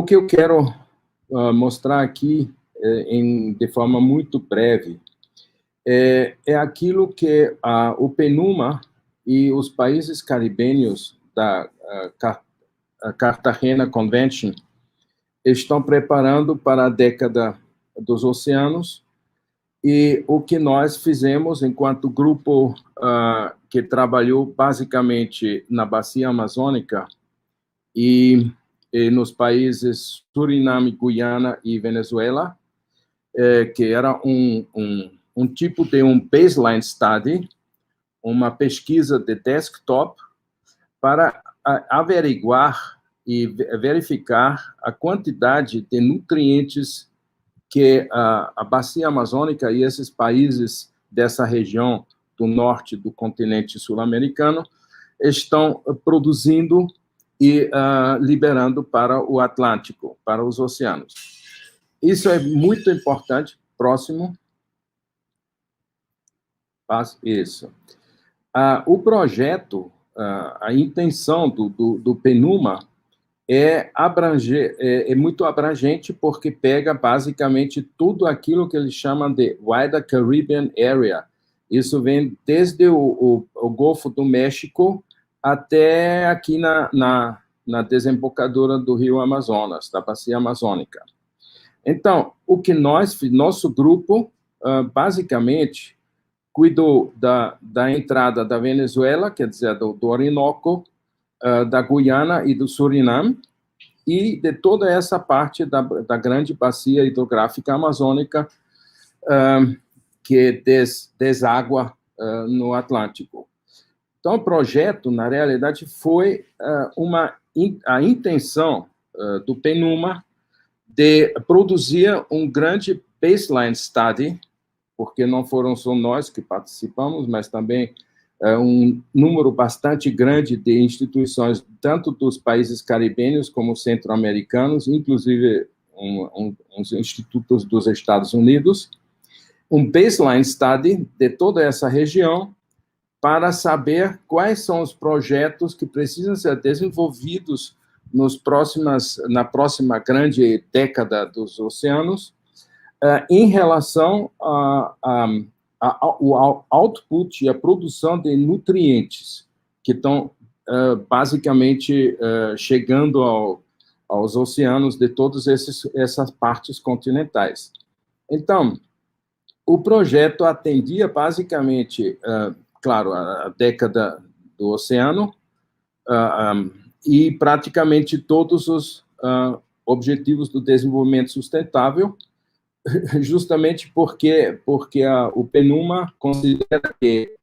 O que eu quero mostrar aqui, de forma muito breve, é aquilo que o PNUMA e os países caribenhos da Cartagena Convention estão preparando para a década dos oceanos, e o que nós fizemos enquanto grupo que trabalhou basicamente na bacia amazônica e nos países Suriname, Guiana e Venezuela, que era um tipo de baseline study, uma pesquisa de desktop para averiguar e verificar a quantidade de nutrientes que a bacia amazônica e esses países dessa região do norte do continente sul-americano estão produzindo e liberando para o Atlântico, para os oceanos. Isso é muito importante. Próximo. Isso. O projeto, a intenção do PNUMA é muito abrangente, porque pega basicamente tudo aquilo que eles chamam de Wider Caribbean Area. Isso vem desde o Golfo do México até aqui na desembocadura do Rio Amazonas, da bacia amazônica. Então, o que nosso grupo, basicamente, cuidou da entrada da Venezuela, quer dizer, do Orinoco, da Guiana e do Suriname, e de toda essa parte da grande bacia hidrográfica amazônica que deságua no Atlântico. Então, o projeto, na realidade, foi a intenção do PNUMA de produzir um grande baseline study, porque não foram só nós que participamos, mas também um número bastante grande de instituições, tanto dos países caribenhos como centro-americanos, inclusive uns institutos dos Estados Unidos, um baseline study de toda essa região para saber quais são os projetos que precisam ser desenvolvidos na próxima grande década dos oceanos, em relação ao output e a produção de nutrientes que estão basicamente chegando aos oceanos de todas essas partes continentais. Então, o projeto atendia basicamente, claro, a década do oceano e praticamente todos os objetivos do desenvolvimento sustentável, justamente porque o PNUMA considera que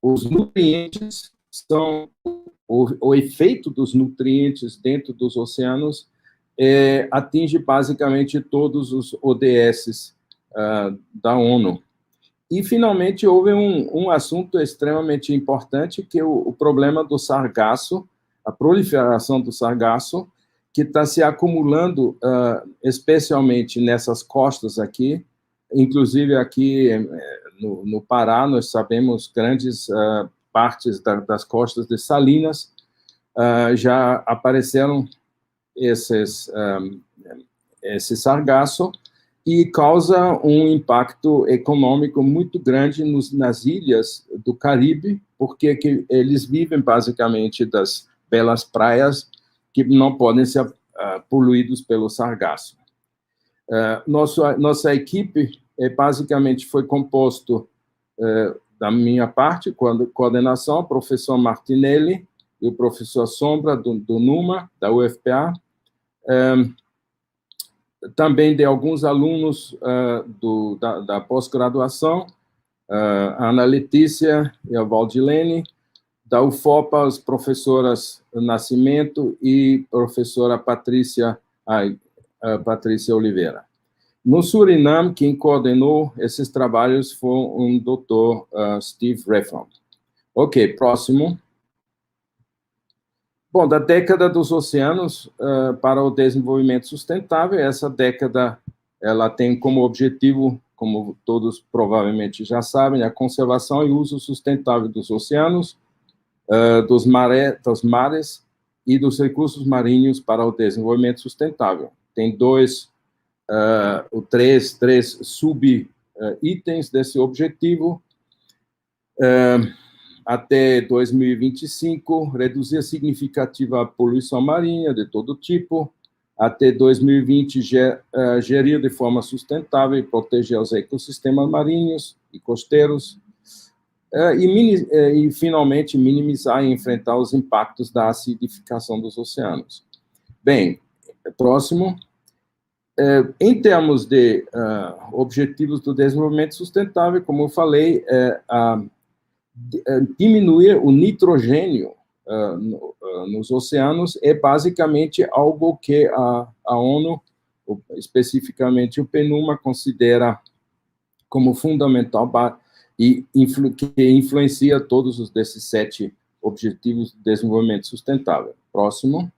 os nutrientes são o efeito dos nutrientes dentro dos oceanos atinge basicamente todos os ODS da ONU. E, finalmente, houve um assunto extremamente importante, que é o problema do sargaço, a proliferação do sargaço, que está se acumulando, especialmente nessas costas aqui, inclusive aqui no Pará, nós sabemos grandes partes das costas de Salinas, já apareceram esse sargaço, e causa um impacto econômico muito grande nas ilhas do Caribe, porque eles vivem basicamente das belas praias que não podem ser poluídos pelo sargaço. Nossa equipe basicamente foi composto, da minha parte, coordenação, o professor Martinelli e o professor Sombra, do NUMA, da UFPA, também de alguns alunos da pós-graduação, a Ana Letícia e a Valdilene, da UFOPA, as professoras Nascimento e professora Patrícia Oliveira. No Suriname, quem coordenou esses trabalhos foi um doutor Steve Refron. Ok, próximo. Bom, da década dos oceanos para o desenvolvimento sustentável, essa década ela tem como objetivo, como todos provavelmente já sabem, a conservação e uso sustentável dos oceanos, dos mares e dos recursos marinhos para o desenvolvimento sustentável. Tem três sub-itens desse objetivo. Até 2025, reduzir significativa a poluição marinha de todo tipo. Até 2020, gerir de forma sustentável e proteger os ecossistemas marinhos e costeiros. E, finalmente, minimizar e enfrentar os impactos da acidificação dos oceanos. Bem, próximo. Em termos de objetivos do desenvolvimento sustentável, como eu falei, diminuir o nitrogênio nos oceanos é basicamente algo que a ONU, especificamente o PNUMA, considera como fundamental e que influencia todos desses 7 objetivos de desenvolvimento sustentável. Próximo.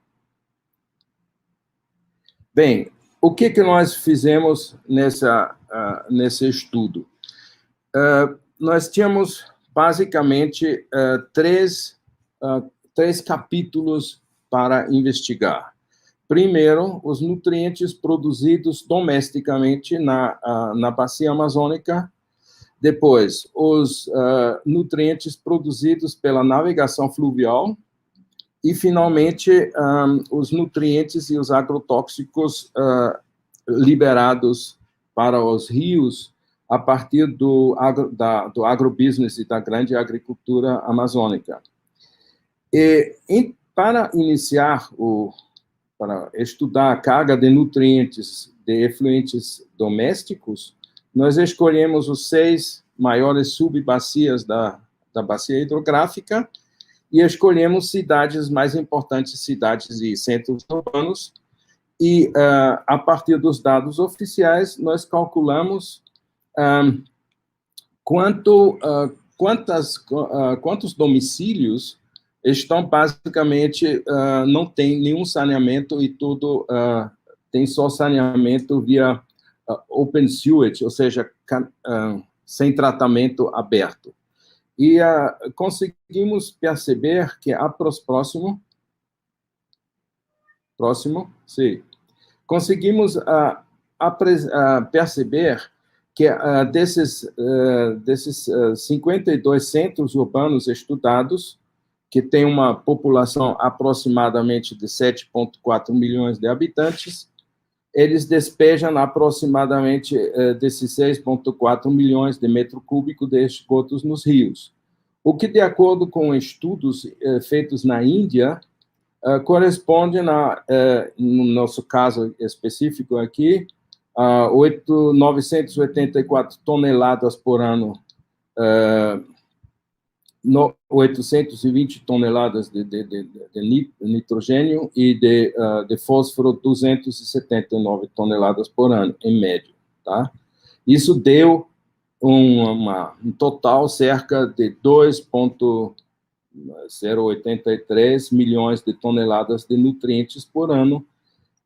Bem, o que nós fizemos nesse estudo? Nós tínhamos, basicamente, três capítulos para investigar. Primeiro, os nutrientes produzidos domesticamente na bacia amazônica. Depois, os nutrientes produzidos pela navegação fluvial. E, finalmente, os nutrientes e os agrotóxicos liberados para os rios a partir do agrobusiness e da grande agricultura amazônica. Para iniciar, para estudar a carga de nutrientes de efluentes domésticos, nós escolhemos os 6 maiores subbacias da bacia hidrográfica e escolhemos cidades mais importantes, cidades e centros urbanos, e, a partir dos dados oficiais, nós calculamos quantos domicílios estão, basicamente, não tem nenhum saneamento e tudo tem só saneamento via open sewage, ou seja, sem tratamento aberto. E conseguimos perceber que conseguimos perceber que desses 52 centros urbanos estudados, que tem uma população aproximadamente de 7,4 milhões de habitantes, eles despejam aproximadamente 16,4 milhões de metros cúbicos de esgotos nos rios. O que, de acordo com estudos feitos na Índia, corresponde, no nosso caso específico aqui, a 984 toneladas por ano, 820 toneladas de nitrogênio e de fósforo, 279 toneladas por ano, em média. Tá? Isso deu um total cerca de 2,083 milhões de toneladas de nutrientes por ano,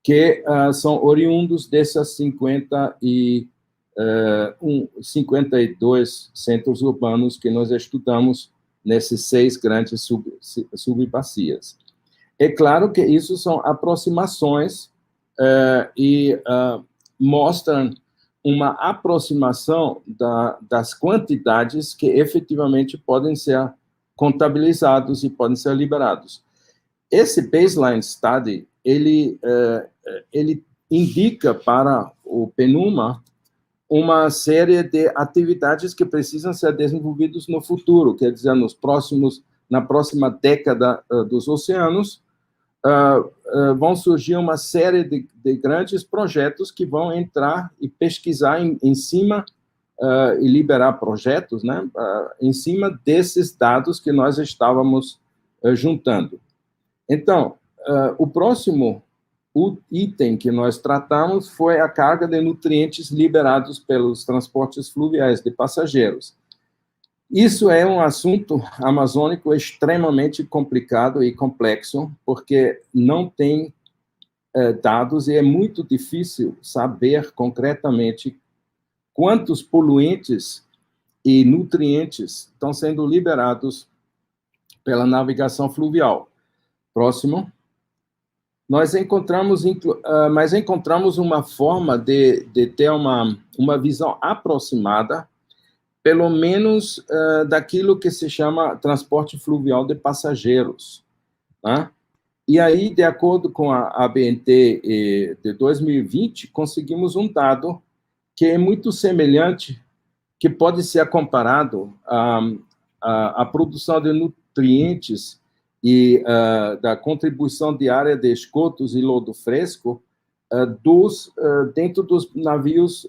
que são oriundos dessas 52 centros urbanos que nós estudamos nesses 6 grandes subbacias. É claro que isso são aproximações e mostram uma aproximação das quantidades que efetivamente podem ser contabilizados e podem ser liberados. Esse baseline study, ele indica para o PNUMA uma série de atividades que precisam ser desenvolvidas no futuro, quer dizer, na próxima década dos oceanos, vão surgir uma série de grandes projetos que vão entrar e pesquisar em cima e liberar projetos, né, em cima desses dados que nós estávamos juntando. Então, o próximo item que nós tratamos foi a carga de nutrientes liberados pelos transportes fluviais de passageiros. Isso é um assunto amazônico extremamente complicado e complexo, porque não tem dados e é muito difícil saber concretamente quantos poluentes e nutrientes estão sendo liberados pela navegação fluvial. Próximo. Nós encontramos, mas encontramos uma forma de ter uma visão aproximada, pelo menos daquilo que se chama transporte fluvial de passageiros, né? E aí, de acordo com a ABNT de 2020, conseguimos um dado que é muito semelhante, que pode ser comparado à produção de nutrientes e da contribuição diária de esgotos e lodo fresco dentro dos navios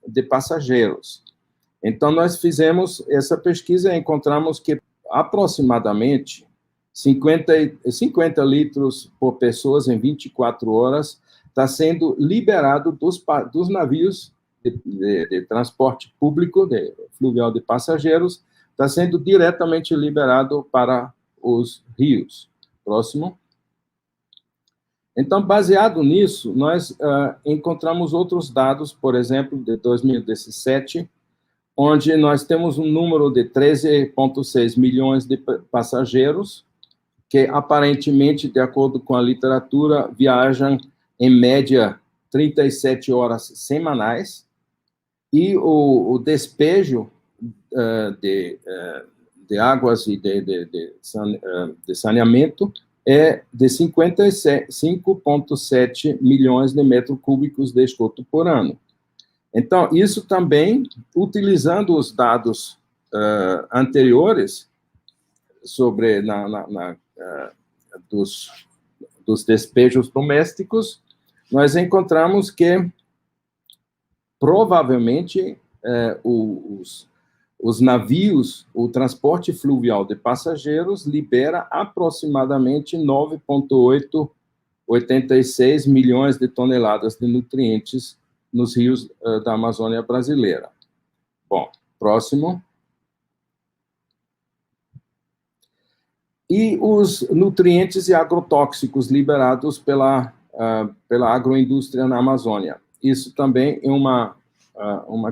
de passageiros. Então, nós fizemos essa pesquisa e encontramos que aproximadamente 50 litros por pessoa em 24 horas está sendo liberado dos navios de transporte público, de fluvial de passageiros, está sendo diretamente liberado para os rios. Próximo. Então, baseado nisso, nós encontramos outros dados, por exemplo, de 2017, onde nós temos um número de 13,6 milhões de passageiros, que aparentemente, de acordo com a literatura, viajam em média 37 horas semanais, e o despejo de águas e de saneamento é de 55,7 milhões de metros cúbicos de esgoto por ano. Então, isso também, utilizando os dados anteriores sobre dos despejos domésticos, nós encontramos que provavelmente os navios, o transporte fluvial de passageiros libera aproximadamente 9,86 milhões de toneladas de nutrientes nos rios da Amazônia brasileira. Bom, próximo. E os nutrientes e agrotóxicos liberados pela agroindústria na Amazônia. Isso também é uma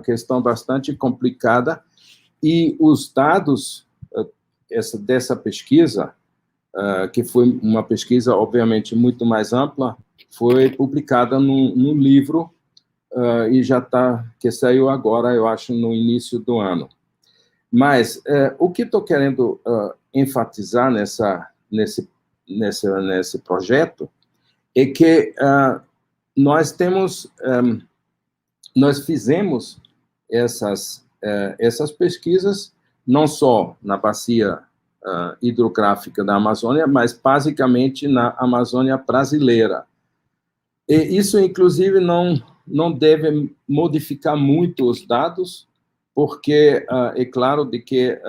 questão bastante complicada, e os dados dessa pesquisa, que foi uma pesquisa, obviamente, muito mais ampla, foi publicada num livro, e que saiu agora, eu acho, no início do ano. Mas o que estou querendo enfatizar nesse projeto é que nós fizemos essas pesquisas não só na bacia hidrográfica da Amazônia, mas basicamente na Amazônia brasileira. E isso, inclusive, não deve modificar muito os dados, porque é claro de que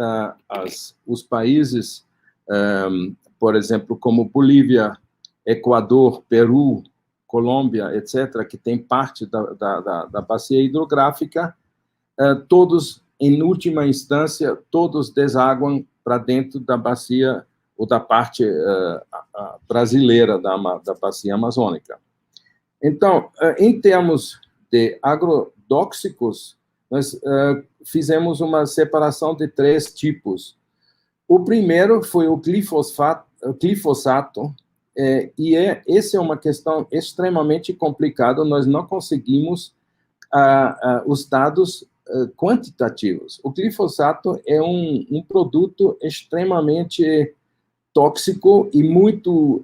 os países, por exemplo, como Bolívia, Equador, Peru, Colômbia, etc., que tem parte da bacia hidrográfica, todos, em última instância, todos desaguam para dentro da bacia ou da parte brasileira da bacia amazônica. Então, em termos de agrotóxicos, nós fizemos uma separação de 3 tipos. O primeiro foi o glifosato, essa é uma questão extremamente complicada, nós não conseguimos os dados quantitativos. O glifosato é um produto extremamente tóxico e muito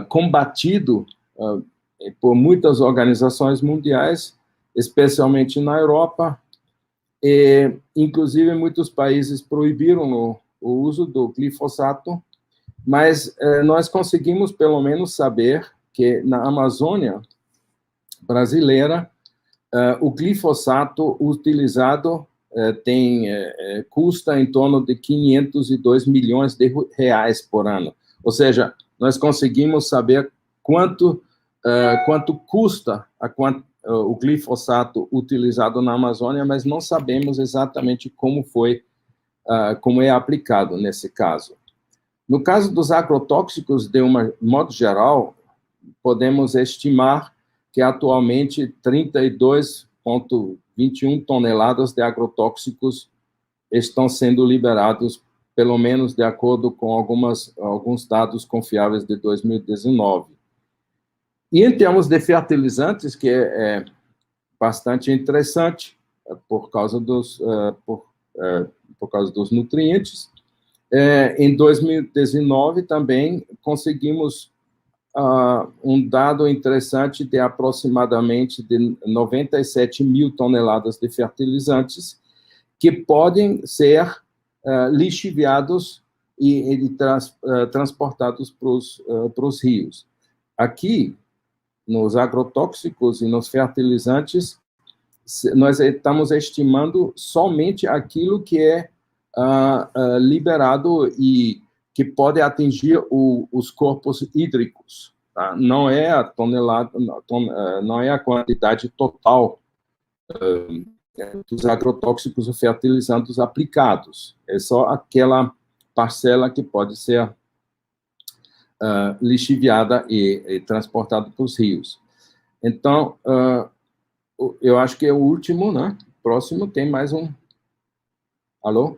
combatido por muitas organizações mundiais, especialmente na Europa, e, inclusive, muitos países proibiram o uso do glifosato, mas nós conseguimos, pelo menos, saber que na Amazônia brasileira, o glifosato utilizado custa em torno de 502 milhões de reais por ano. Ou seja, nós conseguimos saber quanto custa o glifosato utilizado na Amazônia, mas não sabemos exatamente como é aplicado nesse caso. No caso dos agrotóxicos, de um modo geral, podemos estimar que atualmente 32,21 toneladas de agrotóxicos estão sendo liberados pelo menos de acordo com alguns dados confiáveis de 2019. E em termos de fertilizantes, que é bastante interessante, por causa dos nutrientes, em 2019 também conseguimos um dado interessante de aproximadamente de 97 mil toneladas de fertilizantes que podem ser lixiviados e transportados para os rios. Aqui, nos agrotóxicos e nos fertilizantes, nós estamos estimando somente aquilo que é liberado e que pode atingir os corpos hídricos. Tá? Não é a tonelada, não é a quantidade total dos agrotóxicos e fertilizantes aplicados. É só aquela parcela que pode ser lixiviada e transportada para os rios. Então, eu acho que é o último, né? Próximo tem mais um. Alô?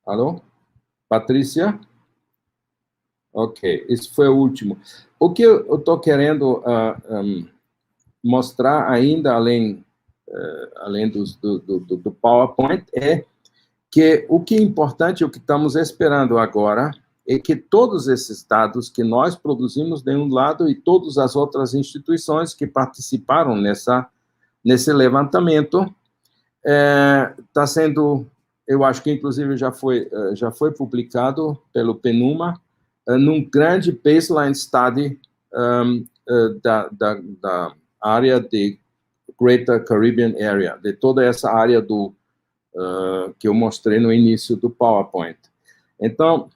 Alô? Patrícia? Ok, esse foi o último. O que eu estou querendo mostrar ainda, além do PowerPoint, é que o que é importante, o que estamos esperando agora, é que todos esses dados que nós produzimos de um lado e todas as outras instituições que participaram nesse levantamento, está sendo, eu acho que inclusive já foi publicado pelo PNUMA, num grande baseline study da área de Greater Caribbean Area, de toda essa área que eu mostrei no início do PowerPoint. Então,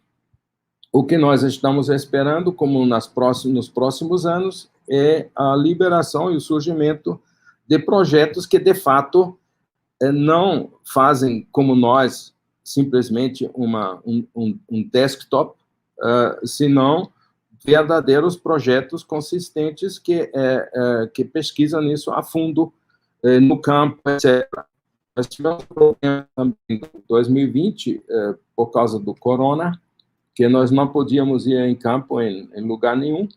o que nós estamos esperando, como nos próximos anos, é a liberação e o surgimento de projetos que, de fato, não fazem como nós, simplesmente um desktop, senão verdadeiros projetos consistentes que pesquisam nisso a fundo, no campo, etc. Nós tivemos um problema também em 2020, por causa do corona, que nós não podíamos ir em campo em lugar nenhum,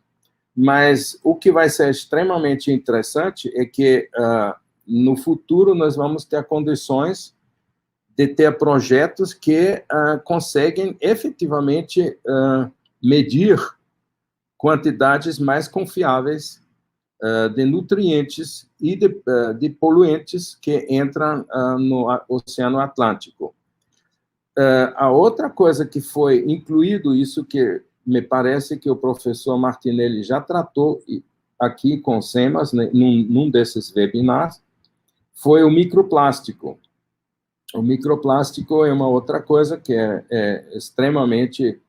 mas o que vai ser extremamente interessante é que, no futuro, nós vamos ter condições de ter projetos que conseguem efetivamente medir quantidades mais confiáveis de nutrientes e de poluentes que entram no Oceano Atlântico. A outra coisa que foi incluído, isso que me parece que o professor Martinelli já tratou aqui com o SEMAS, né, num desses webinars, foi o microplástico. O microplástico é uma outra coisa que é extremamente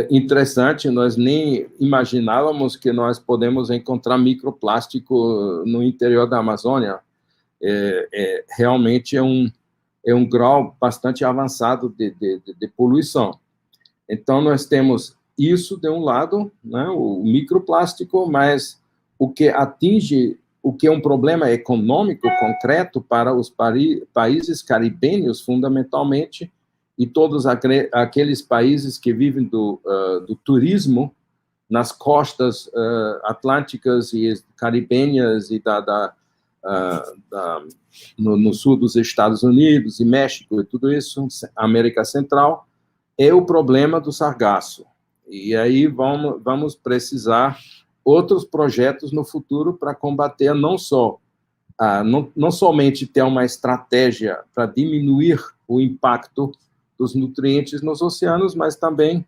interessante. Nós nem imaginávamos que nós podemos encontrar microplástico no interior da Amazônia. Realmente é um grau bastante avançado de poluição. Então, nós temos isso de um lado, né, o microplástico, mas o que atinge, o que é um problema econômico concreto para os países caribenhos, fundamentalmente, e todos aqueles países que vivem do turismo nas costas atlânticas e caribenhas e no sul dos Estados Unidos e México e tudo isso, América Central, é o problema do sargaço. E aí vamos precisar outros projetos no futuro para combater não somente ter uma estratégia para diminuir o impacto dos nutrientes nos oceanos, mas também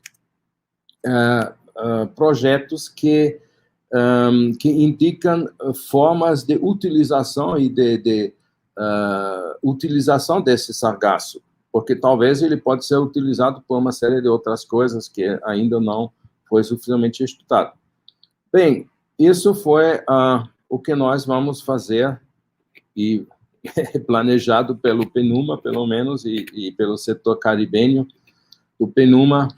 projetos que indicam formas de utilização e de utilização desse sargaço, porque talvez ele pode ser utilizado por uma série de outras coisas que ainda não foi suficientemente estudado. Bem, isso foi o que nós vamos fazer e planejado pelo PNUMA, pelo menos, e pelo setor caribenho do PNUMA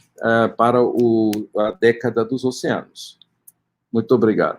para a década dos oceanos. Muito obrigado.